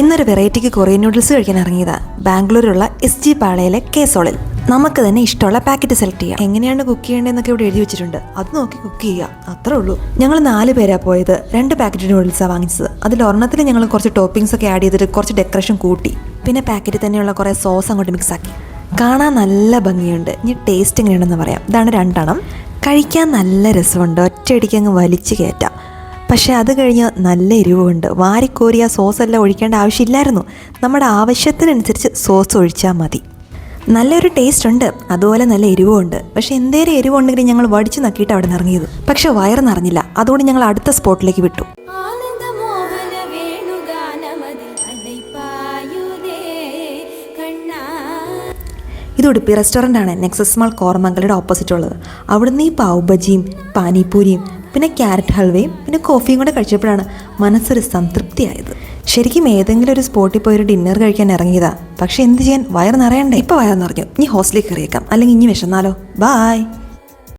ഇന്നൊരു വെറൈറ്റിക്ക് Korean noodles കഴിക്കാൻ ഇറങ്ങിയതാ. ബാംഗ്ലൂരിലുള്ള SG പാളയിലെ കേസോളിൽ. നമുക്ക് തന്നെ ഇഷ്ടമുള്ള പാക്കറ്റ് സെലക്ട് ചെയ്യാം. എങ്ങനെയാണ് കുക്ക് ചെയ്യേണ്ടതെന്നൊക്കെ ഇവിടെ എഴുതി വെച്ചിട്ടുണ്ട്. അത് നോക്കി കുക്ക് ചെയ്യുക, അത്രേ ഉള്ളൂ. ഞങ്ങൾ 4 പേരാ പോയത്. 2 പാക്കറ്റ് നൂഡിൽസാണ് വാങ്ങിച്ചത്. അതിൽ ഒരെണ്ണത്തിൽ ഞങ്ങൾ കുറച്ച് ടോപ്പിംഗ്സ് ഒക്കെ ആഡ് ചെയ്തിട്ട് കുറച്ച് ഡെക്കറേഷൻ കൂട്ടി. പിന്നെ പാക്കറ്റിൽ തന്നെയുള്ള കുറേ സോസ് അങ്ങോട്ട് മിക്സ് ആക്കി. കാണാൻ നല്ല ഭംഗിയുണ്ട്. ഇനി ടേസ്റ്റ് എങ്ങനെയുണ്ടെന്ന് പറയാം. ഇതാണ് 2 എണ്ണം. കഴിക്കാൻ നല്ല രസമുണ്ട്. ഒറ്റയടിക്ക് അങ്ങ് വലിച്ചു കയറ്റാം. പക്ഷേ അത് കഴിഞ്ഞ് നല്ല എരിവുണ്ട്. വാരിക്കോരിയ സോസെല്ലാം ഒഴിക്കേണ്ട ആവശ്യമില്ലായിരുന്നു. നമ്മുടെ ആവശ്യത്തിനനുസരിച്ച് സോസ് ഒഴിച്ചാൽ മതി. നല്ലൊരു ടേസ്റ്റ് ഉണ്ട്, അതുപോലെ നല്ല എരിവുണ്ട്. പക്ഷേ എന്തേലും എരിവുണ്ടെങ്കിലും ഞങ്ങൾ വടിച്ചു നക്കിയിട്ട് അവിടെ നിന്ന് ഇറങ്ങിയത്. പക്ഷെ വയറ് നിറഞ്ഞില്ല. അതുകൊണ്ട് ഞങ്ങൾ അടുത്ത സ്പോട്ടിലേക്ക് വിട്ടു. ഇത് ഉടുപ്പി റെസ്റ്റോറൻ്റാണ്. നെക്സസ് മാൾ കോർമംഗലയുടെ ഓപ്പോസിറ്റ് ഉള്ളത്. അവിടുന്ന് ഈ പാവ് ബജിയും പാനിപ്പൂരിയും പിന്നെ ക്യാരറ്റ് ഹൽവയും പിന്നെ കോഫിയും കൂടെ കഴിച്ചപ്പോഴാണ് മനസ്സൊരു സംതൃപ്തിയായത്. ശരിക്കും ഏതെങ്കിലും ഒരു സ്പോട്ടിൽ പോയി ഒരു ഡിന്നർ കഴിക്കാൻ ഇറങ്ങിയതാ. പക്ഷെ എന്ത് ചെയ്യാൻ, വയറ് നിറയണ്ടേ. ഇപ്പോൾ വയറ് നിറഞ്ഞു. ഇനി ഹോസ്റ്റലിൽ കയറിയേക്കാം, അല്ലെങ്കിൽ ഇനി വിശന്നാലോ. ബായ്.